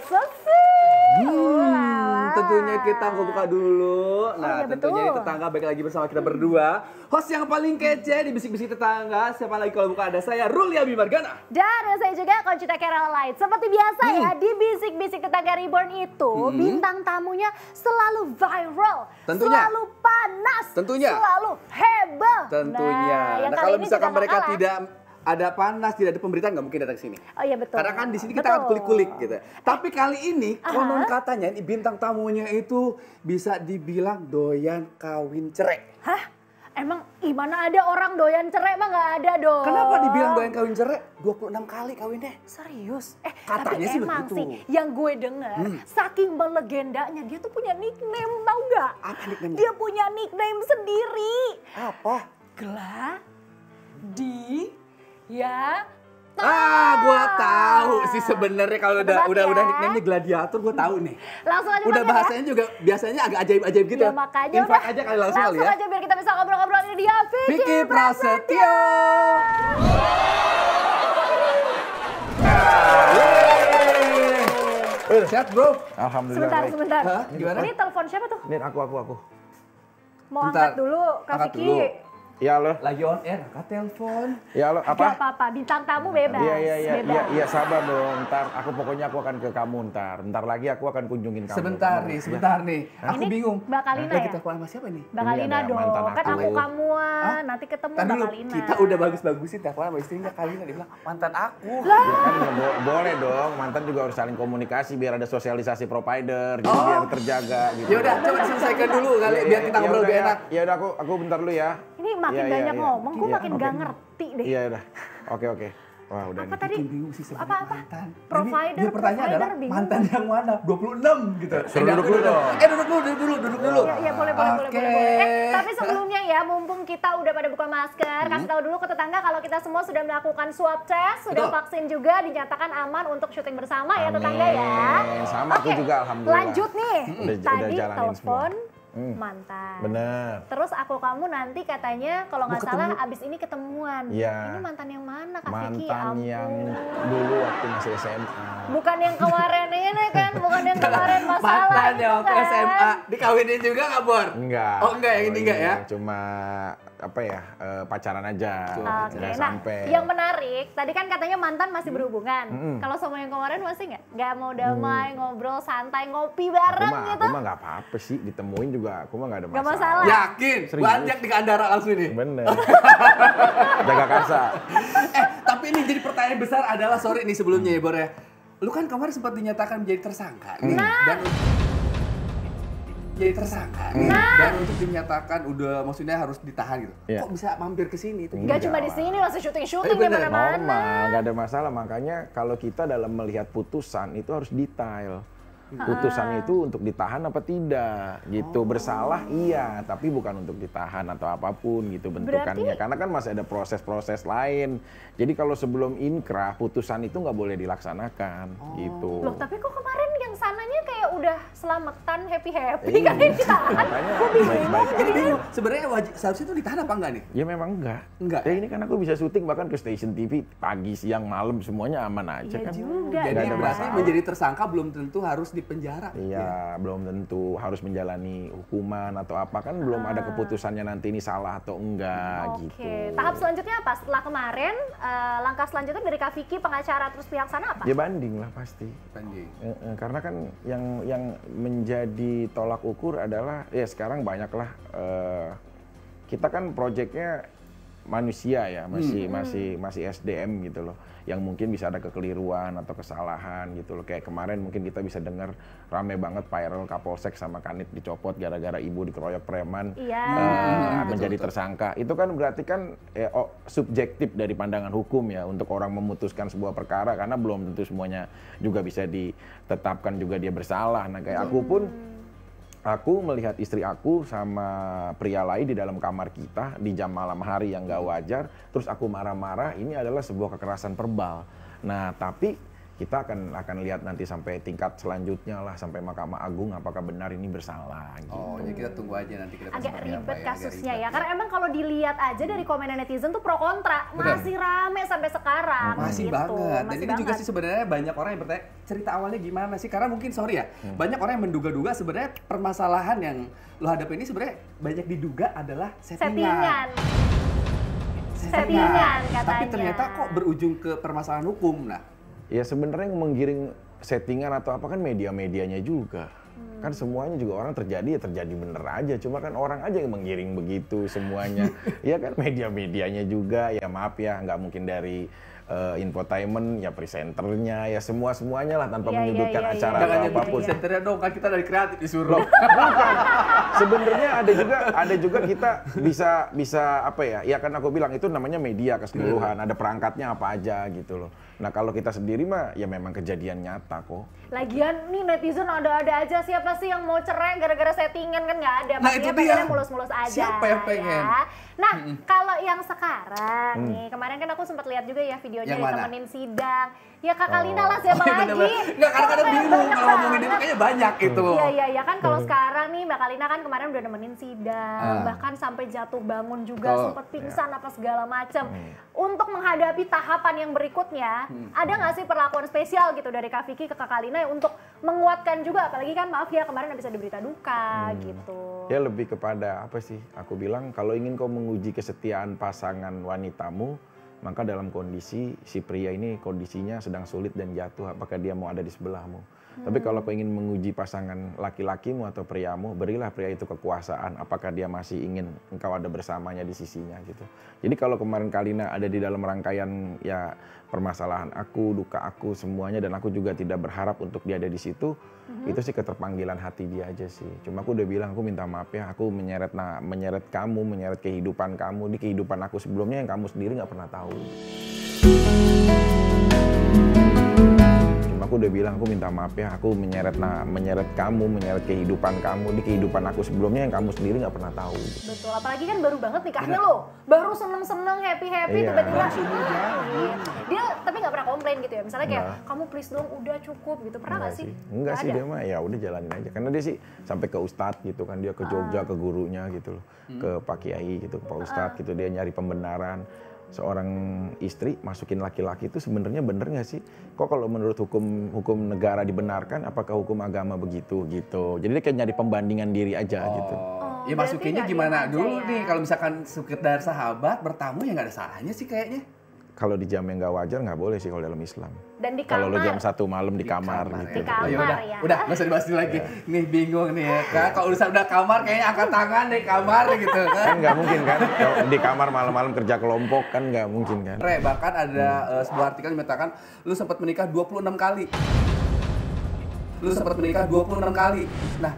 so sweet. Tentunya kita buka dulu. Nah, iya, tentunya betul. ini tetangga balik lagi bersama kita berdua. Host yang paling kece di Bisik-Bisik Tetangga. Siapa lagi kalau bukan ada saya, Ruli Abimargana. Dan saya juga Conchita Caroline. Seperti biasa ya, di Bisik-Bisik Tetangga Reborn itu bintang tamunya selalu viral, Tentunya. selalu panas, Tentunya. selalu heboh. Tentunya. yang Nah, kali kalau ini misalkan juga mereka nggak kalah. tidak ada panas, tidak ada pemberitaan, nggak mungkin datang ke sini. Oh iya betul. Karena kan di sini kita akan kulik-kulik gitu. Tapi kali ini konon katanya ini bintang tamunya itu bisa dibilang doyan kawin cerai. Hah? Emang gimana ada orang doyan cerai mah nggak ada dong. Kenapa dibilang doyan kawin cerai? 26 kali kawinnya. Serius? Katanya tapi sih emang begitu. sih yang gue denger, saking melegendanya dia tuh punya nickname, tau nggak? Apa nickname-nya? Dia punya nickname sendiri. Apa? Ya. Gua tahu sih sebenarnya kalau Tebak udah ya. nickname-nya gladiator gua tahu nih. Langsung aja Udah makan bahasanya juga biasanya agak ajaib-ajaib gitu. ya. Ya makanya Invite udah. aja kali langsung kali ya. aja biar kita bisa ngobrol-ngobrol. Ini dia Vicky Prasetyo. Sehat bro? Alhamdulillah. Sebentar. Hah? Gimana? Ini telepon siapa tuh? Ini aku. Mau Bentar. angkat dulu, Kak Angkat Vicky. dulu. Ya lo, Lagi on air, angkat telepon. ya lo Gak apa? apa-apa, bintang tamu bebas. bebas. Iya sabar dong. Ntar pokoknya aku akan ke kamu ntar. Bentar lagi aku akan kunjungin kamu. Sebentar nih. Aku Ini bingung. Mbak Kalina Lagi ya? telepon sama siapa nih? Mbak Ini Kalina ada dong, mantan kan aku. aku kamuan, nanti ketemu Ntar Mbak dulu, Kalina. kita udah bagus-bagusin telepon sama istrinya Kalina. Dia bilang, mantan aku. Ya kan boleh dong. Mantan juga harus saling komunikasi biar ada sosialisasi provider. Jadi biar terjaga gitu. Ya udah, coba diselesaikan dulu kali biar kita ngobrol lebih enak. Ya udah aku bentar dulu ya. Ini makin Iya, banyak iya. ngomong, gue Iya, makin oke. gak ngerti deh. Iya udah. Oke. Wah udah Apa nih. tadi? Bikin bingung sih sebenarnya Apa-apa? mantan. Provider, Dia pertanyaan provider, adalah bingung. mantan yang mana? 26 gitu. Suruh duduk dulu dong. Duduk dulu. Iya boleh. Oke. Tapi sebelumnya ya, mumpung kita udah pada buka masker, kasih tahu dulu ke tetangga kalau kita semua sudah melakukan swab test, sudah Betul. vaksin juga, dinyatakan aman untuk syuting bersama ya tetangga ya. Amin. Sama aku Oke, juga, alhamdulillah. Lanjut nih, Udah tadi jalanin telepon semua. mantan. Bener. Terus aku kamu nanti katanya kalau nggak Mau salah ketemu. abis ini ketemuan. Iya. Ini mantan yang mana Kak Vicky? Mantan yang Ampun. dulu waktu masih SMA. Bukan yang kemarin ini kan, bukan yang kemarin masalah Mantan itu yang waktu kan. SMA dikawinin juga nggak Bor? Enggak. Oh enggak, yang ini enggak ya? Cuma apa ya, pacaran aja. Oke, Nggak nah sampai. yang menarik, tadi kan katanya mantan masih berhubungan. Kalau sama yang kemarin masih nggak mau damai, ngobrol santai, ngopi bareng gitu? Aku mah nggak apa-apa sih, ditemuin juga aku mah nggak ada Nggak masalah. masalah. Yakin? Serius. Banyak di Kandara langsung ini. Bener. Jaga karsa. Tapi ini jadi pertanyaan besar adalah, sorry nih sebelumnya ya Bor ya. Lu kan kemarin sempat dinyatakan menjadi tersangka nih. Dan jadi tersangka nih. Dan untuk dinyatakan udah maksudnya harus ditahan gitu. Iya. Kok bisa mampir ke sini? Itu Nggak cuma di sini, langsung syuting-syuting di bener. mana-mana. Normal, nggak ada masalah. Makanya kalau kita dalam melihat putusan itu harus detail. Putusan itu untuk ditahan apa tidak gitu. Bersalah iya, tapi bukan untuk ditahan atau apapun gitu bentukannya. Karena kan masih ada proses-proses lain. Jadi kalau sebelum inkrah putusan itu nggak boleh dilaksanakan gitu. Loh, tapi kok kemarin yang sananya kayak udah selamatan, happy-happy kan yang ditahan. Makanya baik-baik Jadi aja. bingung, sebenarnya seharusnya itu ditahan apa enggak nih? Ya memang enggak. Enggak. Ya ini kan aku bisa syuting bahkan ke stasiun TV pagi, siang, malam semuanya aman aja Iya kan. juga. Jadi Nggak ada berarti masalah. menjadi tersangka belum tentu harus dipenjara. Iya, belum tentu harus menjalani hukuman atau apa kan belum ada keputusannya nanti ini salah atau enggak gitu. Oke, tahap selanjutnya apa? Setelah kemarin, langkah selanjutnya dari Kak Vicky, pengacara terus pihak sana apa? Ya banding lah pasti. Banding. Karena kan yang menjadi tolak ukur adalah ya sekarang banyaklah kita kan proyeknya manusia ya, masih SDM gitu loh, yang mungkin bisa ada kekeliruan atau kesalahan gitu loh. Kayak kemarin mungkin kita bisa dengar rame banget viral Kapolsek sama Kanit dicopot gara-gara ibu dikeroyok preman. Iya. Menjadi tersangka. Itu kan berarti kan subjektif dari pandangan hukum ya untuk orang memutuskan sebuah perkara karena belum tentu semuanya juga bisa ditetapkan juga dia bersalah. Nah kayak aku pun aku melihat istri aku sama pria lain di dalam kamar kita di jam malam hari yang gak wajar, terus aku marah-marah, ini adalah sebuah kekerasan verbal. Nah, tapi kita akan lihat nanti sampai tingkat selanjutnya lah, sampai Mahkamah Agung apakah benar ini bersalah gitu. Oh, jadi kita tunggu aja nanti kita Agak ribet kasusnya agak ya, karena emang kalau dilihat aja dari komenan netizen tuh pro kontra, masih rame sampai sekarang. Masih gitu. banget. Dan Masih ini juga banget. sih sebenarnya banyak orang yang bertanya cerita awalnya gimana sih? Karena mungkin sorry ya, banyak orang yang menduga-duga sebenarnya permasalahan yang lo hadapi ini sebenarnya banyak diduga adalah settingan. Settingan katanya. Tapi ternyata kok berujung ke permasalahan hukum. Nah, Ya sebenarnya yang menggiring settingan atau apa kan media-medianya juga. Kan semuanya juga orang terjadi ya terjadi bener aja. Cuma kan orang aja yang menggiring begitu semuanya. Ya kan media-medianya juga, ya maaf ya nggak mungkin dari infotainment, ya presenternya, ya semuanya lah tanpa menyudutkan acara jangan atau nyebut apapun. presenternya dong, kan kita dari kreatif disuruh. Sebenarnya ada juga kita bisa apa ya? Ya kan aku bilang itu namanya media keseluruhan, ada perangkatnya apa aja gitu loh. Nah kalau kita sendiri mah ya memang kejadian nyata kok. Lagian nih netizen ada-ada aja, siapa sih yang mau cerai gara-gara settingan, kan nggak ada. Nah, itu dia. Pengennya mulus-mulus aja. Siapa yang pengen? Ya. Nah kalau yang sekarang nih, kemarin kan aku sempat lihat juga ya videonya Yang mana? ditemenin sidang. Ya Kakak Lina lah, siapa lagi? Enggak, kadang-kadang bingung kalau ngomongin itu kayaknya banyak itu. Iya kan kalau sekarang nih Mbak Kalina kan kemarin udah nemenin sidang, bahkan sampai jatuh bangun juga, sempat pingsan apa segala macam. Untuk menghadapi tahapan yang berikutnya, ada nggak sih perlakuan spesial gitu dari Kak Vicky ke Kak Kalina ya untuk menguatkan juga, apalagi kan maaf ya kemarin nggak bisa diberita duka gitu. Ya lebih kepada apa sih? Aku bilang kalau ingin kau menguji kesetiaan pasangan wanitamu, maka dalam kondisi si pria ini kondisinya sedang sulit dan jatuh, apakah dia mau ada di sebelahmu. Tapi kalau kau ingin menguji pasangan laki-lakimu atau priamu, berilah pria itu kekuasaan, apakah dia masih ingin engkau ada bersamanya di sisinya gitu. Jadi kalau kemarin Kalina ada di dalam rangkaian ya permasalahan aku, duka aku semuanya, dan aku juga tidak berharap untuk dia ada di situ, itu sih keterpanggilan hati dia aja sih. Cuma aku udah bilang, aku minta maaf ya, aku menyeret kamu, menyeret kehidupan kamu, di kehidupan aku sebelumnya yang kamu sendiri nggak pernah tahu. Aku udah bilang, aku minta maaf ya, aku menyeret kamu, menyeret kehidupan kamu, di kehidupan aku sebelumnya yang kamu sendiri nggak pernah tahu. Betul, apalagi kan baru banget nikahnya loh, baru seneng-seneng, happy-happy, Iya. tiba-tiba dia tapi nggak pernah komplain gitu ya, misalnya kayak kamu please dong udah cukup gitu, pernah nggak sih? Enggak sih, dia mah ya udah jalanin aja, karena dia sih sampai ke Ustadz gitu kan, dia ke Jogja ke gurunya gitu loh, ke Pak Kiai gitu, ke Pak Ustadz gitu, dia nyari pembenaran. Seorang istri masukin laki-laki itu sebenarnya bener nggak sih? Kok kalau menurut hukum negara dibenarkan, apakah hukum agama begitu gitu? Jadi dia kayak nyari pembandingan diri aja gitu. Ya masukinnya berarti gimana nggak dulu diam aja nih, ya. kalau misalkan sekedar sahabat bertamu ya nggak ada salahnya sih kayaknya. Kalau di jam yang nggak wajar nggak boleh sih kalau dalam Islam. Dan di Kalau lo kamar. jam 1 malam di kamar gitu. Di kamar. Ya udah, ya. udah nggak usah dibahas dulu lagi. Nih bingung nih ya kan, kalau udah kamar kayaknya angkat tangan deh kamar gitu kan. Kan nggak mungkin kan, kalau di kamar malam-malam kerja kelompok kan nggak mungkin kan. Re, bahkan ada sebuah artikel yang mengatakan lu sempat menikah 26 kali. Nah,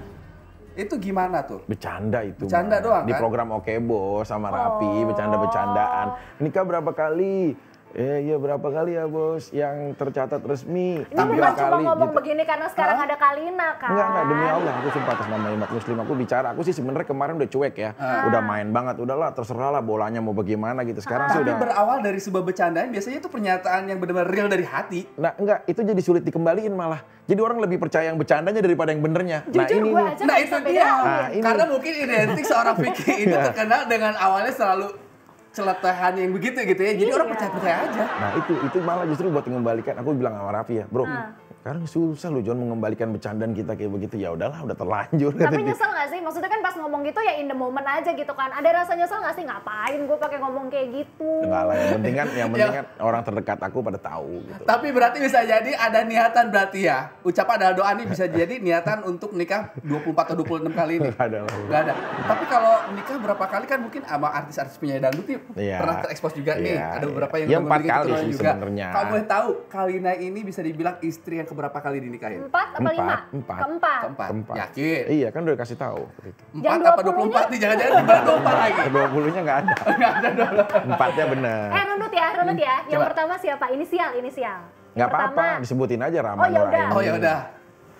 itu gimana tuh? Bercanda itu. Bercanda Bang. doang Di kan? program Oke Bos sama Rapi, bercanda-bercandaan. Nikah berapa kali? Iya berapa kali ya bos yang tercatat resmi? Ini bukan cuma ngomong gitu. begini karena sekarang ada Kalina kan? Enggak, demi Allah aku sumpah atas nama umat muslim aku bicara. Aku sih sebenarnya kemarin udah cuek ya. Udah main banget, udahlah terserah lah bolanya mau bagaimana gitu. Sekarang sih Tapi udah. berawal dari sebuah bercandaan biasanya itu pernyataan yang benar-benar real dari hati. Nah enggak, itu jadi sulit dikembaliin malah. Jadi orang lebih percaya yang bercandanya daripada yang benernya. Jujur gue aja Nah nggak itu bisa dia. bedain. ini. Karena mungkin identik seorang Vicky itu terkenal dengan awalnya selalu celatahan yang begitu gitu ya. Jadi orang percaya-percaya aja. Nah itu malah justru buat mengembalikan. Aku bilang sama Raffi ya, bro. Sekarang susah lu John mengembalikan bercandaan kita kayak begitu. Ya udahlah, udah terlanjur. Tapi nyesel nggak sih? Maksudnya kan pas ngomong gitu ya in the moment aja gitu kan. Ada rasa nyesel nggak sih? Ngapain gue pakai ngomong kayak gitu? Enggak lah, yang penting kan orang terdekat aku pada tahu gitu. Tapi berarti bisa jadi ada niatan berarti ya. Ucapan ada doa nih bisa jadi niatan untuk nikah 24 atau 26 kali ini. Nggak ada lah. Nggak ada. Tapi kalau nikah berapa kali kan mungkin sama artis-artis penyanyi dangdut nih Iya. pernah terekspos juga nih. Iya, Ada beberapa yang iya. Ya, udah 4 memiliki kali keturunan sih juga. sebenarnya. Kalau boleh tahu, Kalina ini bisa dibilang istri yang keberapa kali dinikahin? 4 apa 5? Empat. Keempat. Keempat. Yakin? Iya kan udah kasih tahu gitu. 4 apa 24 nih? Jangan-jangan di bawah 24 lagi. Ke 20-nya nggak ada. Nggak ada dong. 4-nya benar. Runut ya. Yang Coba. pertama siapa? Inisial. Nggak apa-apa, disebutin aja Rama Oh, ya udah. Nuraini. Oh ya udah.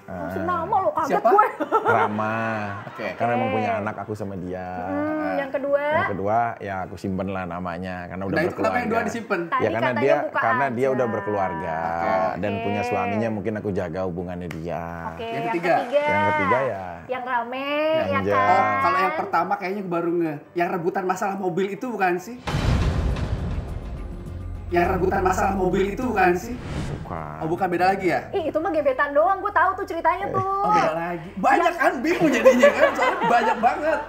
Langsung nama lo, kaget Siapa? gue. Rama. Oke. Karena emang punya anak aku sama dia. Yang kedua? Yang kedua ya aku simpen lah namanya karena udah Nah itu berkeluarga. kenapa yang dua disimpan? Tadi Ya karena katanya buka dia aja. udah berkeluarga dan Oke. punya suaminya, mungkin aku jaga hubungannya dia. Oke, Yang yang ketiga? ketiga. Yang ketiga ya Yang rame, Yang ya jam. kan? Oh, kalau yang pertama kayaknya baru yang rebutan masalah mobil itu bukan sih? Yang rebutan masalah mobil itu bukan sih? bukan. Oh bukan, beda lagi ya? Ih, itu mah gebetan doang, gue tahu tuh ceritanya tuh. Oh beda lagi. Banyak kan, bingung jadinya kan, soalnya banyak banget.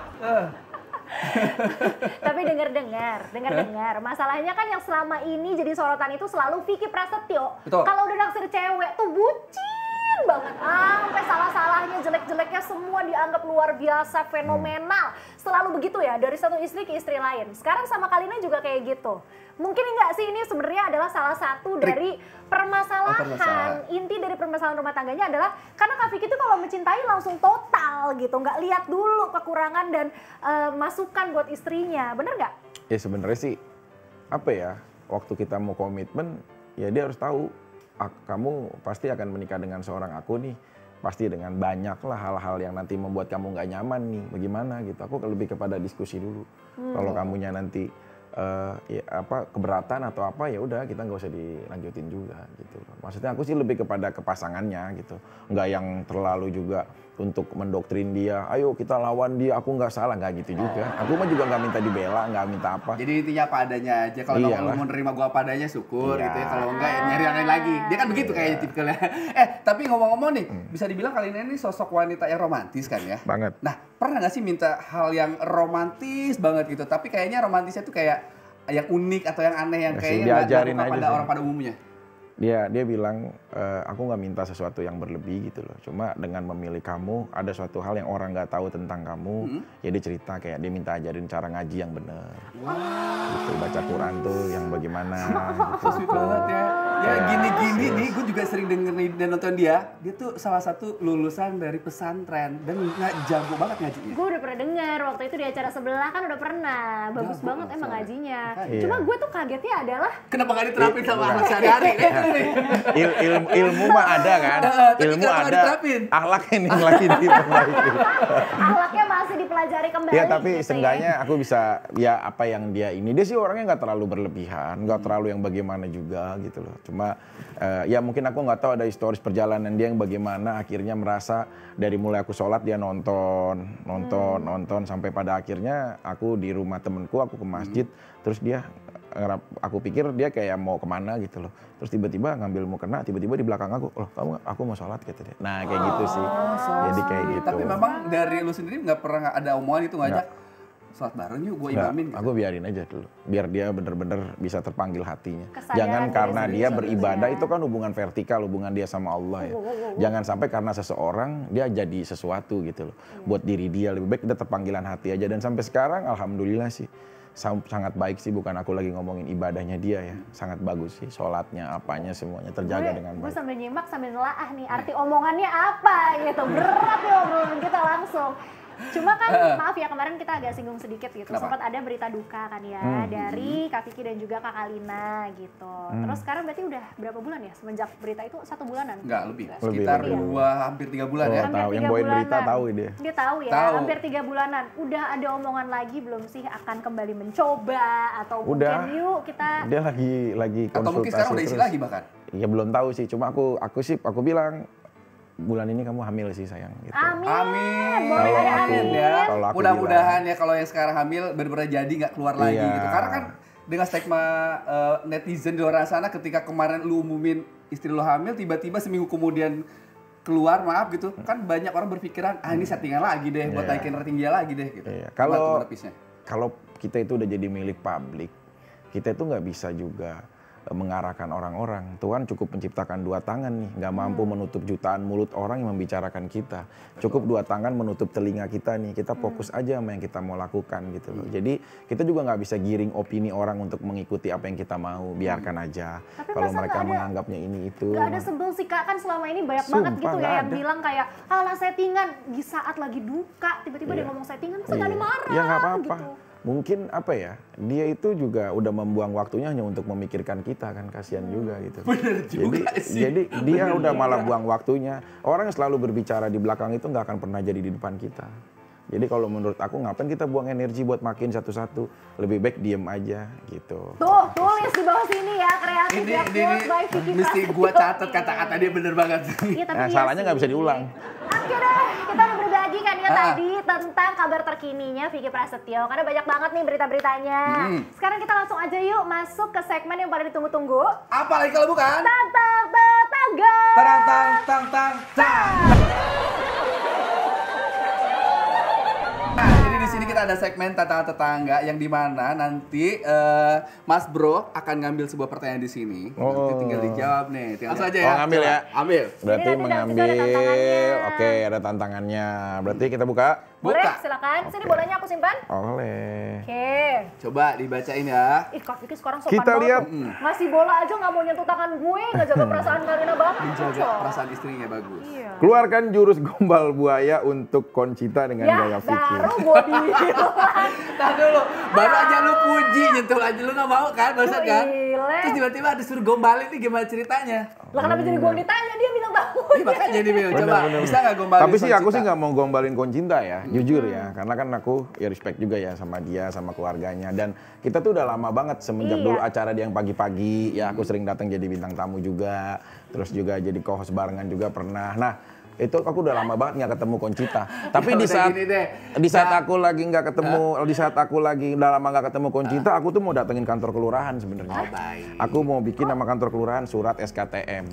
Tapi dengar. Masalahnya kan yang selama ini jadi sorotan itu selalu Vicky Prasetyo. Betul. Kalau udah naksir cewek tuh bucin banget. Sampai salah-salahnya, jelek-jeleknya semua dianggap luar biasa, fenomenal. Selalu begitu ya, dari satu istri ke istri lain. Sekarang sama Kalina juga kayak gitu. Mungkin enggak sih ini sebenarnya adalah salah satu dari permasalahan. permasalahan. Inti dari permasalahan rumah tangganya adalah karena Kak Vicky itu kalau mencintai langsung total gitu, nggak lihat dulu kekurangan dan masukan buat istrinya, bener nggak? Ya sebenarnya sih apa ya, waktu kita mau komitmen ya dia harus tahu kamu pasti akan menikah dengan seorang aku nih, pasti dengan banyak lah hal-hal yang nanti membuat kamu nggak nyaman nih, bagaimana gitu. Aku lebih kepada diskusi dulu. Kalau kamunya nanti ya apa keberatan atau apa, ya udah kita nggak usah dilanjutin juga gitu. Maksudnya aku sih lebih kepada kepasangannya gitu, nggak yang terlalu juga untuk mendoktrin dia, ayo kita lawan dia, aku nggak salah, nggak gitu juga. Aku mah juga nggak minta dibela, nggak minta apa. Jadi intinya apa adanya aja. Kalau Iyalah. kamu mau nerima gua apa adanya, syukur Iya. gitu ya. Kalau enggak ya nyari yang lain lagi. Dia kan begitu kayaknya tipikalnya. Tapi ngomong-ngomong nih, bisa dibilang Kalina ini sosok wanita yang romantis kan ya? Banget. Nah, pernah nggak sih minta hal yang romantis banget gitu, tapi kayaknya romantisnya tuh kayak yang unik atau yang aneh yang Ya sih, kayaknya nggak diajarin dilakukan aja pada sih. orang pada umumnya? Dia bilang aku nggak minta sesuatu yang berlebih gitu loh. Cuma dengan memilih kamu ada suatu hal yang orang nggak tahu tentang kamu. Ya dia cerita kayak dia minta ajarin cara ngaji yang bener. Gitu, baca Quran tuh yang bagaimana. So sweet banget ya. Ya gini-gini nih, gue juga sering dengerin dan nonton dia. Dia tuh salah satu lulusan dari pesantren dan jago banget ngajinya. Gue udah pernah dengar waktu itu di acara sebelah kan udah pernah. Bagus Jago banget emang soalnya. ngajinya. Makanya. Cuma Iya. gue tuh kagetnya adalah Kenapa gak diterapin sama anak sehari-hari? Ilmu mah ada kan, Tapi ilmu kenapa nggak ada, diterapin? akhlak ini yang lagi diperbaiki. akhlaknya masih dipelajari kembali. Ya tapi gitu seenggaknya aku bisa ya apa yang dia ini, dia sih orangnya nggak terlalu berlebihan, nggak terlalu yang bagaimana juga gitu loh. Cuma ya mungkin aku nggak tahu ada historis perjalanan dia yang bagaimana, akhirnya merasa dari mulai aku sholat dia nonton sampai pada akhirnya aku di rumah temenku, aku ke masjid, terus dia aku pikir dia kayak mau kemana gitu loh, terus tiba-tiba ngambil mukena, tiba-tiba di belakang aku, loh aku mau sholat gitu dia. Nah kayak gitu sih, jadi kayak gitu. Tapi memang dari lu sendiri nggak pernah ada omongan itu ngajak sholat bareng yuk, gue Nggak, imamin gitu. aku biarin aja dulu, biar dia bener-bener bisa terpanggil hatinya. Kesadaran Jangan diri karena sendiri dia gitu beribadah, ya. itu kan hubungan vertikal, hubungan dia sama Allah ya. Jangan sampai karena seseorang dia jadi sesuatu gitu loh. Buat diri dia, lebih baik kita terpanggilan hati aja. Dan sampai sekarang alhamdulillah sih sangat baik sih, bukan aku lagi ngomongin ibadahnya dia ya. Sangat bagus sih, sholatnya, apanya semuanya terjaga dengan Gue baik. sambil nyimak sambil nelaah nih arti omongannya apa gitu. Berat nih obrolan kita langsung. Cuma kan maaf ya, kemarin kita agak singgung sedikit gitu. Kenapa? Sempat ada berita duka kan ya dari Kak Vicky dan juga Kak Kalina gitu. Terus sekarang berarti udah berapa bulan ya semenjak berita itu? 1 bulanan? Enggak, lebih. Lebih, Sekitar lebih. hampir 3 bulan ya. Oh, Hampir tahu. Yang 3 bawain berita bulanan. tahu dia. Dia tahu ya, Tahu. hampir 3 bulanan. Udah ada omongan lagi belum sih akan kembali mencoba atau Udah. mungkin yuk kita Dia lagi konsultasi Atau mungkin sekarang udah isi terus. lagi bahkan. Ya belum tahu sih, cuma aku bilang bulan ini kamu hamil sih sayang gitu. amin. Amin. Boleh Kalau ada aku- amin. ya. kalau aku Mudah-mudahan ya kalau yang sekarang hamil benar-benar jadi nggak keluar lagi Iya. gitu. Karena kan dengan stigma netizen di luar sana ketika kemarin lu umumin istri lu hamil, tiba-tiba seminggu kemudian keluar, maaf gitu, kan banyak orang berpikiran ini settingan lagi deh buat Iya. naikin rating dia lagi deh gitu. Iya. Gimana tuh Kalau menepisnya? kalau kita itu udah jadi milik publik, kita itu nggak bisa juga mengarahkan orang-orang. Tuhan cukup menciptakan 2 tangan nih, nggak mampu menutup jutaan mulut orang yang membicarakan kita. Cukup 2 tangan menutup telinga kita nih, kita fokus aja sama yang kita mau lakukan gitu loh. Jadi kita juga nggak bisa giring opini orang untuk mengikuti apa yang kita mau, biarkan aja. Tapi Kalau masa mereka nggak ada- menganggapnya ini itu. Gak ada sebel sih Kak, kan selama ini banyak Sumpah, banget gitu ya nggak yang ada. bilang kayak alah settingan di saat lagi duka tiba-tiba dia Iya. ngomong settingan masa gak ada marah Ya nggak apa-apa. gitu. mungkin apa ya, dia itu juga udah membuang waktunya hanya untuk memikirkan kita kan, kasihan juga gitu. Bener juga sih. Jadi dia udah malah buang waktunya. Orang yang selalu berbicara di belakang itu nggak akan pernah jadi di depan kita. Jadi kalau menurut aku ngapain kita buang energi buat makin satu-satu, lebih baik diem aja gitu. Tuh, tulis di bawah sini ya, kreatif ya, quotes by Vicky mesti Prasetyo. gua catat kata-kata dia bener banget. Iya, tapi Nah, iya salahnya sih. nggak bisa diulang. Oke deh, kita udah berbagi kan ya tadi tentang kabar terkininya Vicky Prasetyo. Karena banyak banget nih berita-beritanya. Sekarang kita langsung aja yuk masuk ke segmen yang paling ditunggu-tunggu. Apa lagi kalau bukan? Tantang tetangga. Terang tang tang tang tang. Nah, jadi di sini kita ada segmen tantangan tetangga yang dimana nanti Mas Bro akan ngambil sebuah pertanyaan di sini. Nanti tinggal dijawab nih. Tinggal langsung aja ya. ngambil ya? Ambil. Berarti Jadi nanti juga ada mengambil, tantangannya. oke ada tantangannya. Berarti kita buka? Boleh, Buka. silakan. Sini Oke. bolanya aku simpan. Oleh. Oke. Coba dibacain ya. Ih, Kak Vicky sekarang sopan Kita banget. lihat. Ngasih bola aja nggak mau nyentuh tangan gue, nggak jaga perasaan Karina banget. Menjaga Cocok. perasaan istrinya bagus. Iya. Keluarkan jurus gombal buaya untuk Conchita dengan Ya, gaya Vicky. baru gue bilang. Tahan dulu, baru aja lu puji nyentuh aja lu nggak mau kan, barusan kan? Gile. Terus tiba-tiba ada suruh gombalin nih gimana ceritanya? Lah kenapa jadi gue yang ditanya, dia bilang tahu. Ih makanya jadi Mil, coba bisa nggak gombalin? Tapi sih aku Conchita? sih nggak mau gombalin Conchita ya, jujur ya. Karena kan aku ya respect juga ya sama dia, sama keluarganya. Dan kita tuh udah lama banget semenjak Iya. dulu acara dia yang pagi-pagi. Ya aku sering datang jadi bintang tamu juga. Terus juga jadi co-host barengan juga pernah. Nah itu aku udah lama banget nggak ketemu Conchita. Tapi Ya di udah saat gini deh. di saat aku lagi nggak ketemu, di saat aku lagi udah lama nggak ketemu Conchita, aku tuh mau datengin kantor kelurahan sebenarnya. Oh, baik. Aku mau bikin nama kantor kelurahan surat SKTM.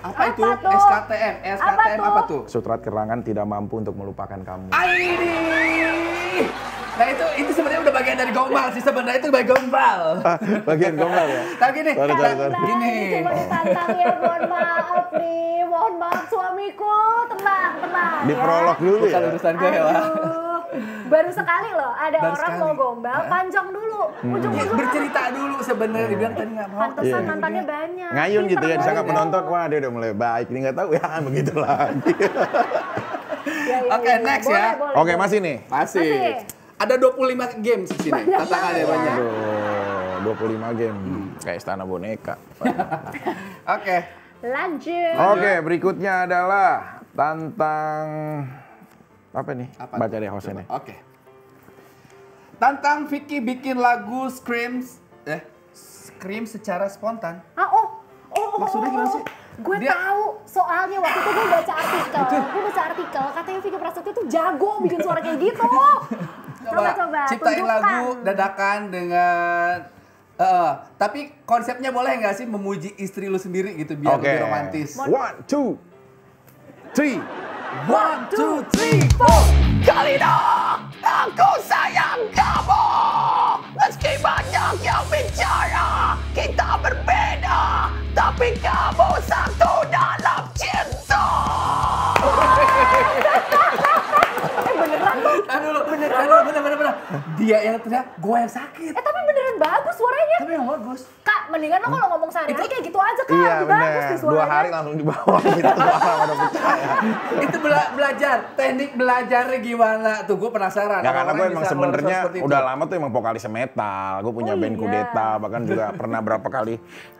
Apa itu? Apa tuh? SKTM. SKTM apa tuh? Surat keterangan tidak mampu untuk melupakan kamu. Aini. Nah itu sebenarnya udah bagian dari gombal sih, sebenarnya itu bagian gombal. Bagian gombal ya? Tapi gini, Sorry. gini. Cuma ditantang ya, mohon maaf nih. Mohon maaf suamiku, tenang, tenang Di ya. prolog dulu Bukan ya? urusan gue ya. Aduh, baru sekali loh ada Baru orang sekali. mau gombal, panjang dulu. Ujung-ujungnya Bercerita dulu sebenarnya, dibilang tadi nggak mau. pantesan Iya. mantannya banyak. Ngayun gitu ya, disangka Pinter penonton, wah dia udah mulai baik, ini nggak tahu ya begitu lagi. Ya, ya, Oke, ya. next Boleh, ya. boleh, Oke boleh. masih nih. Masih. Ada 25 games di sini. Banyak Tantangannya banget. banyak. Aduh, 25 game, kayak istana boneka. Oke. Lanjut. Oke, berikutnya adalah tantang apa nih? Apa Baca tuh? deh hostnya nih. Oke. Tantang Vicky bikin lagu Scream secara spontan. Oh. Maksudnya gimana sih? Gue Dia- tahu, soalnya waktu itu gue baca artikel, katanya Vicky Prasetyo tuh jago bikin suara kayak gitu. Coba, ciptain tunjukkan. lagu dadakan dengan tapi konsepnya boleh nggak sih memuji istri lu sendiri gitu biar Oke. lebih romantis. 1, 2, 3. 1, 2, 3, 4. Karina, aku sayang kamu. Meski banyak yang bicara, kita berbeda. Tapi kamu satu dalam cinta. Bener. Dia yang teriak, gue yang sakit. Tapi beneran bagus suaranya. Tapi yang bagus. Kak, mendingan lo kalau ngomong sehari-hari kayak gitu aja Kak, Iya lebih bagus bener, nih 2 suaranya. hari langsung dibawa gitu. Udah percaya. Itu belajar, teknik belajarnya gimana? Tuh gue penasaran. Ya karena Orang gue bisa emang keluar sebenarnya seperti itu. udah lama tuh emang vokalis metal. Gue punya Oh band iya. Kudeta, bahkan juga pernah berapa kali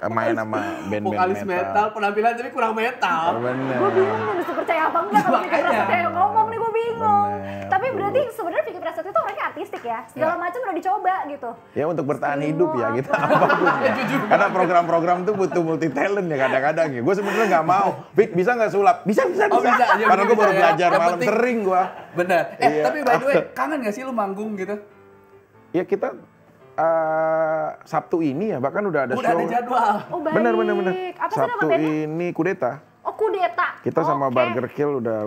main sama band-band vokalis metal, penampilan tapi kurang metal. Bener. Gue bingung nih mesti percaya apa enggak kalau Vicky Makanya. Prasetyo yang ngomong nih, gue bingung. Bener. Tapi berarti sebenarnya Vicky Prasetyo itu orangnya artistik ya, segala macam udah dicoba gitu. Ya untuk bertahan Skill hidup ya apa? kita apapun ya. Karena program-program tuh butuh multi talent ya kadang-kadang ya. Gue sebenarnya nggak mau. Vic bisa nggak sulap? Bisa. Oh, bisa. Ya, Karena gue bisa baru ya. belajar Yang malam penting- sering gue. Bener. Iya. Tapi by the way, kangen gak sih lu manggung gitu? Ya kita Sabtu ini ya bahkan udah ada Udah show. ada jadwal. Oh baik. Bener. Apa sih nama Sabtu bandnya? ini Kudeta. Oh Kudeta. Kita sama Oke. Burger Kill udah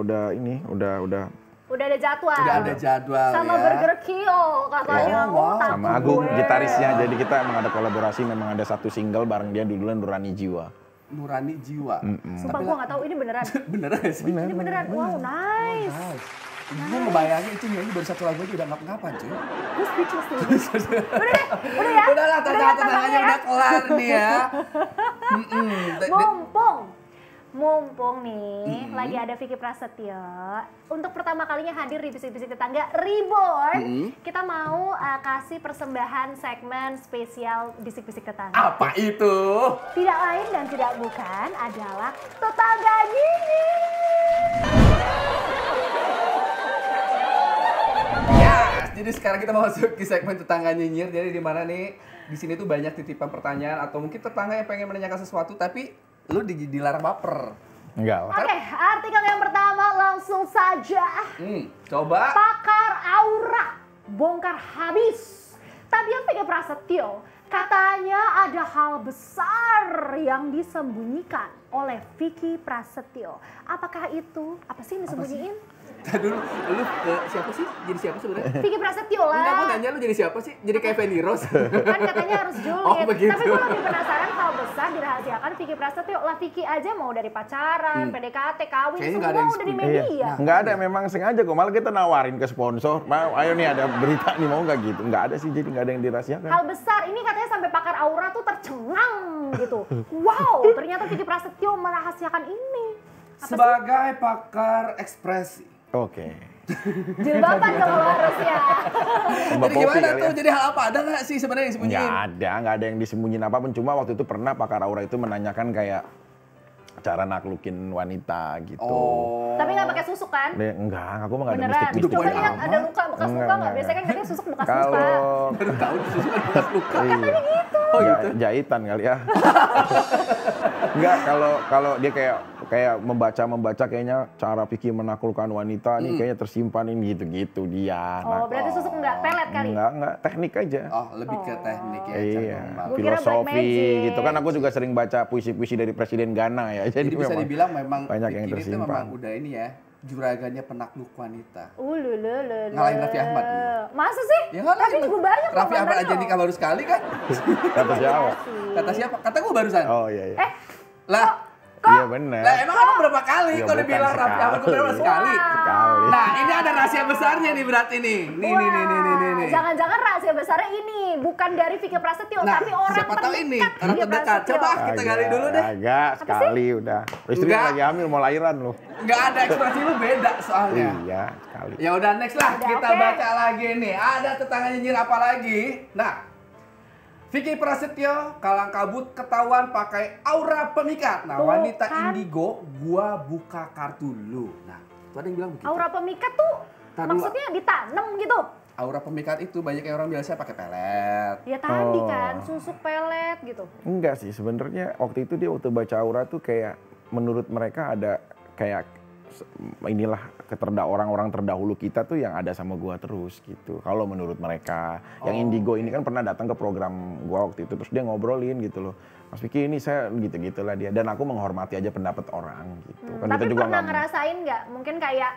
Udah ada jadwal. Udah ada jadwal Sama ya. Burger Kill katanya. Oh, wow. takut sama Agung gue. gitarisnya. Jadi kita emang ada kolaborasi, memang ada satu single bareng dia duluan Nurani Jiwa. Nurani jiwa. Sumpah gue gak tahu ini beneran. Beneran gak sih? Ini beneran. Wow, nice. Gue ngebayangin itu nyanyi baru satu lagu aja udah ngap-ngapan cuy. Gue speechless nih. Udah deh, udah ya. Udahlah, tantangannya tantangannya udah kelar nih ya. Mumpung Mumpung nih, lagi ada Vicky Prasetyo. Untuk pertama kalinya hadir di Bisik-Bisik Tetangga Reborn, kita mau kasih persembahan segmen spesial Bisik-Bisik Tetangga. Apa itu? Tidak lain dan tidak bukan adalah Tetangga Nyinyir. Jadi sekarang kita mau masuk ke segmen Tetangga Nyinyir. Jadi di mana nih, di sini tuh banyak titipan pertanyaan atau mungkin tetangga yang pengen menanyakan sesuatu tapi lu dilarang baper. Enggak lah. Oke, artikel yang pertama langsung saja. Coba. Pakar aura bongkar habis. Tabiat Vicky Prasetyo katanya ada hal besar yang disembunyikan oleh Vicky Prasetyo. Apakah itu? Apa sih yang disembunyiin? Tadi dulu, lu siapa sih? Jadi siapa sebenarnya? Vicky Prasetyo lah. Enggak, aku nanya lu jadi siapa sih? Jadi kayak Feni Rose. Kan katanya harus julid. Oh, begitu. Tapi gue lebih penasaran hal besar dirahasiakan Vicky Prasetyo. Lah Vicky aja mau dari pacaran, PDKT, kawin, Kayaknya nggak ada semua yang udah di disembunyiin. media. Enggak ada, memang sengaja kok. Malah kita nawarin ke sponsor. Mau, ayo nih ada berita nih, mau nggak gitu. Enggak ada sih, jadi nggak ada yang dirahasiakan. Hal besar ini katanya sampai pakar aura tuh tercengang gitu. Wow, ternyata Vicky Prasetyo merahasiakan ini. Apa sih? Sebagai pakar ekspresi. Oke. Jilbaban dong lo harus ya. Mbak Jadi Popi gimana kali tuh? ya. Jadi hal apa? Ada nggak sih sebenarnya yang disembunyiin? Nggak ada yang disembunyiin apapun. Cuma waktu itu pernah pakar aura itu menanyakan kayak cara naklukin wanita gitu. Oh. Tapi nggak pakai susuk kan? Enggak, aku mah nggak ada Beneran. mistik-mistik. Coba Bukan lihat apa. ada luka bekas luka nggak? Enggak. Biasanya kan katanya susuk bekas luka. Kalau Baru tahu disusun bekas luka. katanya gitu. Oh gitu. Jahitan kali ya. Enggak, kalau dia kayak membaca kayaknya cara Vicky menaklukkan wanita nih kayaknya tersimpan ini gitu-gitu dia. Oh, berarti susuk nggak pelet kali? Enggak, teknik aja. Oh, lebih ke teknik ya. Iya, Cak. Gua kira black filosofi magic. gitu kan. Aku juga sering baca puisi-puisi dari Presiden Ghana ya. Jadi bisa memang dibilang memang banyak yang Vicky itu memang tersimpan. udah ini ya, juragannya penakluk wanita. Lululululu. Ngalahin Raffi Ahmad dulu. Masa sih? Ya nggak Tapi lain. juga banyak loh Raffi Ahmad aja mantannya nikah loh. baru sekali kan? Kata siapa? Kata siapa? Kata gue barusan. Oh iya iya. Lah, Iya benar. lah emang kamu berapa kali Ya, kalau bukan dibilang Raffi Ahmad gue berapa sekali. sekali? Sekali. Nah, ini ada rahasia besarnya nih berarti nih. Nih. Wah, jangan-jangan rahasia besarnya ini bukan dari Vicky Prasetyo, Nah, tapi orang siapa tahu ini terdekat orang Vicky terdekat. Prasetyo. Coba kita gali dulu deh. Agak sekali udah. Istri Enggak. lagi hamil mau lahiran loh. Nggak ada ekspresi lu beda soalnya. Iya, sekali. Ya udah next lah, Udah, kita oke. baca lagi nih. Ada tetangga nyinyir apa lagi? Nah, Vicky Prasetyo kalang kabut ketahuan pakai aura pemikat. Nah, Tuh, wanita kan. indigo, gua buka kartu lu. Nah, tuh ada yang bilang begitu. Aura pemikat tuh Tar dulu. maksudnya ditanam gitu. Aura pemikat itu banyak yang orang biasa pakai pelet. Ya tadi Oh. kan susuk pelet gitu. Enggak sih, sebenarnya waktu itu dia waktu baca aura tuh kayak menurut mereka ada kayak inilah orang-orang terdahulu kita tuh yang ada sama gua terus gitu. Kalau menurut mereka, yang indigo ini kan pernah datang ke program gua waktu itu terus dia ngobrolin gitu loh. Mas Vicky ini saya gitu-gitulah dia dan aku menghormati aja pendapat orang gitu. Kan Tapi kita juga pernah nggak- ngerasain nggak? Mungkin kayak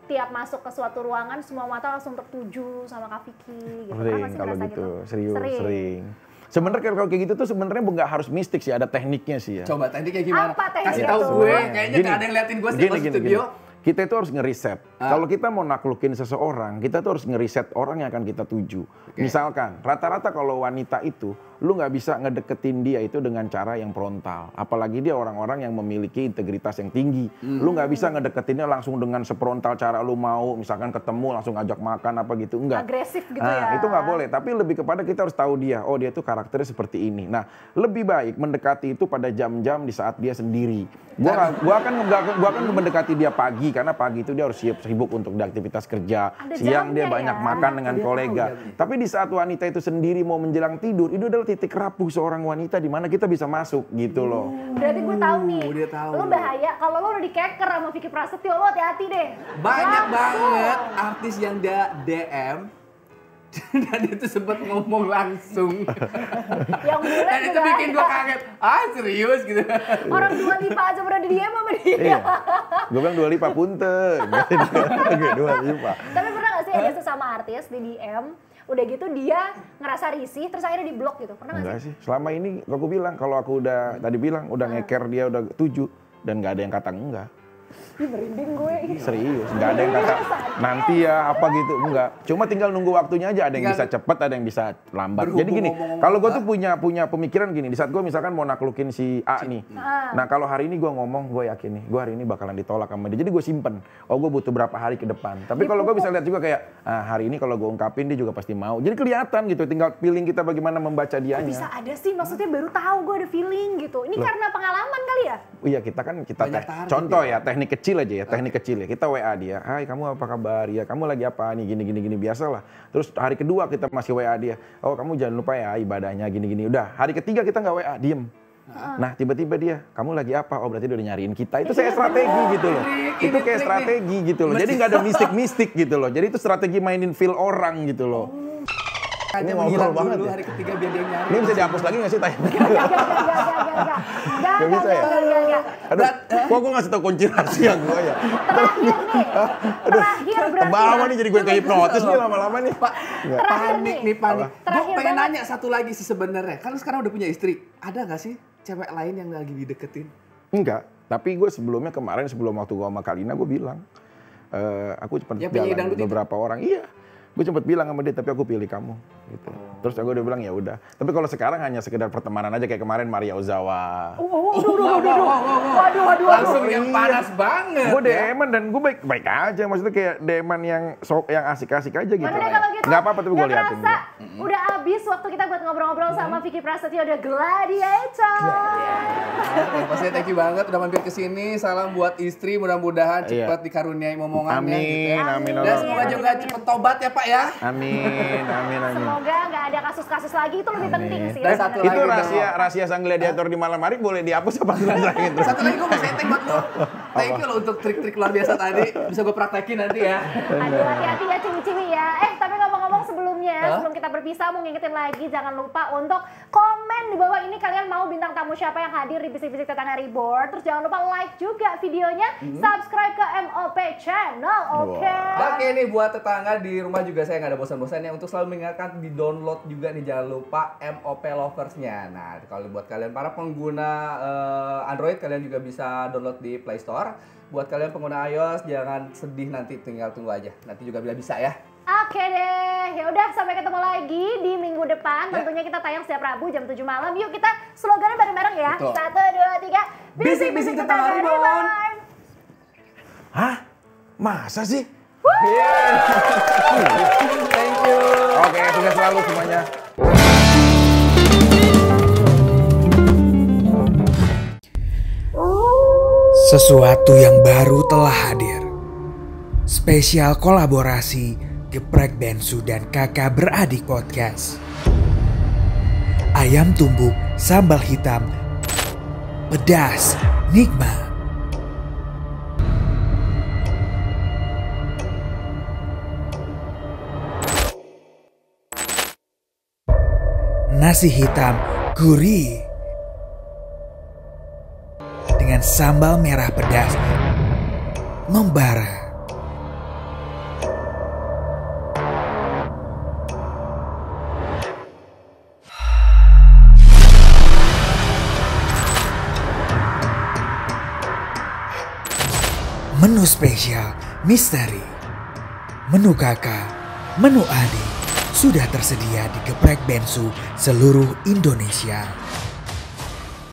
tiap masuk ke suatu ruangan semua mata langsung tertuju sama Kak Vicky gitu. Pernah Sering nggak sih kalau ngerasa gitu, serius, Sering. sering. Sebenarnya kalau kayak gitu tuh sebenarnya nggak harus mistik sih, ada tekniknya sih ya. Coba tekniknya gimana? Apa tekniknya Kasih tahu tuh? gue, kayaknya nggak ada yang liatin gue sih di studio. Kita itu harus ngeriset. Kalau kita mau naklukin seseorang, kita tuh harus ngeriset orang yang akan kita tuju. Misalkan, rata-rata kalau wanita itu, lu nggak bisa ngedeketin dia itu dengan cara yang frontal. Apalagi dia orang-orang yang memiliki integritas yang tinggi. Lu nggak bisa ngedeketinnya langsung dengan sefrontal cara lu mau, misalkan ketemu langsung ajak makan apa gitu, enggak. Agresif gitu Nah, ya. itu nggak boleh. Tapi lebih kepada kita harus tahu dia. Oh, dia tuh karakternya seperti ini. Nah, lebih baik mendekati itu pada jam-jam di saat dia sendiri. Gua akan mendekati dia pagi karena pagi itu dia harus sibuk untuk aktivitas kerja. Ada Siang dia jamnya banyak ya. makan dengan Dia tahu kolega. jamnya. Tapi di saat wanita itu sendiri mau menjelang tidur, itu adalah titik rapuh seorang wanita di mana kita bisa masuk gitu loh. Berarti gue tahu nih. Dia tahu. Lu bahaya kalau lu udah dikeker sama Vicky Prasetyo, lu hati-hati deh. Banyak Langsung. banget artis yang DM dan itu sempat ngomong langsung. Yang bulan Dan itu juga bikin gue ada. kaget. Ah serius gitu. Orang Dua Lipa aja pernah di DM sama dia. Iya. Gue bilang Dua Lipa punten. Dua Lipa. Tapi pernah gak sih ada sesama artis di DM, udah gitu dia ngerasa risih, terus akhirnya di blok gitu? Pernah gak Enggak sih? sih. Selama ini aku bilang kalau aku udah tadi bilang udah ngeker dia udah 7 dan nggak ada yang kata enggak. Ih, merinding gue. Serius, nggak ada yang kata nanti ya apa gitu, enggak. Cuma tinggal nunggu waktunya aja, ada yang bisa cepet, ada yang bisa lambat. Jadi gini, kalau gue tuh punya pemikiran gini, di saat gue misalkan mau naklukin si A nih. Nah kalau hari ini gue ngomong, gue yakin nih, gue hari ini bakalan ditolak sama dia. Jadi gue simpen, oh gue butuh berapa hari ke depan. Tapi kalau gue bisa lihat juga kayak, hari ini kalau gue ungkapin dia juga pasti mau. Jadi kelihatan gitu, tinggal feeling kita bagaimana membaca dianya. Bisa ada sih, maksudnya baru tahu gue ada feeling gitu. Ini karena pengalaman kali ya? Iya kita contoh ya, teknik kecil aja ya, teknik kecil ya. Kita WA dia, hai kamu apa kabar? Ya kamu lagi apa nih, gini biasalah. Terus hari kedua kita masih WA dia, oh kamu jangan lupa ya ibadahnya gini. Udah, hari ketiga kita nggak WA, diem. Nah tiba-tiba dia, kamu lagi apa? Oh berarti dia udah nyariin kita. Itu saya strategi gitu loh. Itu kayak strategi gitu loh. Jadi nggak ada mistik-mistik gitu loh. Jadi itu strategi mainin feel orang gitu loh. Ini ngobrol banget dulu ya. hari ketiga biar dia nyari. Ini bisa dihapus lagi nggak sih tanya? Gak bisa ya? Aduh, kok gue ngasih tau kunci rahasia gue ya? Terakhir berarti. Tebal nih jadi gue kayak hipnotis nih lama-lama nih. Pak, panik nih panik. Gue Terakhir pengen banget. nanya satu lagi sih sebenarnya. Kan lu sekarang udah punya istri. Ada nggak sih cewek lain yang lagi dideketin? Enggak, tapi gue sebelum waktu gue sama Kalina gue bilang, aku cepat jalan beberapa orang, iya. Gue sempat bilang sama dia, tapi aku pilih kamu. Gitu. Terus aku udah bilang ya udah. Tapi kalau sekarang hanya sekedar pertemanan aja kayak kemarin Maria Ozawa. Waduh. Langsung yang panas banget. Gue DM-an dan gue baik aja, maksudnya kayak DM-an yang asik-asik aja gitu. Yaudah kalau gitu, nggak apa-apa tapi gue liatin. Nggak kerasa, udah habis waktu kita buat ngobrol-ngobrol sama Vicky Prasetyo, udah Gladiator. Pasti thank you banget udah mampir ke sini. Salam buat istri, mudah-mudahan cepat dikaruniai momongannya. Amin. Dan semoga juga cepat tobat ya Pak ya. Amin. Semoga nggak ada kasus-kasus lagi, itu lebih penting sih. Dan satu Itu lagi rahasia sang gladiator di malam hari boleh dihapus apa dilanjutin terus? Satu lagi gue mau setting buat lo. Thank you lo untuk trik-trik luar biasa tadi. Bisa gue praktekin nanti ya. Aduh, hati-hati ya ciwi-ciwi ya. Tapi ngomong-ngomong sebelumnya, sebelum kita berpisah mau ngingetin lagi, jangan lupa untuk komen di bawah ini kalian mau bintang tamu siapa yang hadir di Bisik-Bisik Tetangga Reboard. Terus jangan lupa like juga videonya, subscribe ke MOP Channel, oke? Oke nih buat tetangga di rumah juga saya nggak ada bosan-bosannya untuk selalu mengingatkan di download juga nih, jangan lupa MOP Lovers-nya. Nah kalau buat kalian para pengguna Android, kalian juga bisa download di Play Store. Buat kalian pengguna iOS jangan sedih, nanti tinggal tunggu aja, nanti juga bisa ya. Oke deh, ya udah sampai ketemu lagi di minggu depan. Tentunya kita tayang setiap Rabu jam 7 malam. Yuk kita slogannya bareng-bareng ya. Betul. 1, 2, 3. Bisik-bisik tetangga Reborn. Hah? Masa sih? Thank you. Oke, sukses selalu semuanya. Sesuatu yang baru telah hadir. Spesial kolaborasi Geprek Bensu dan Kakak Beradik Podcast. Ayam tumbuk, sambal hitam, pedas, nikmat. Nasi hitam gurih dengan sambal merah pedas membara. Menu spesial, misteri, menu kakak, menu adik sudah tersedia di Geprek Bensu seluruh Indonesia.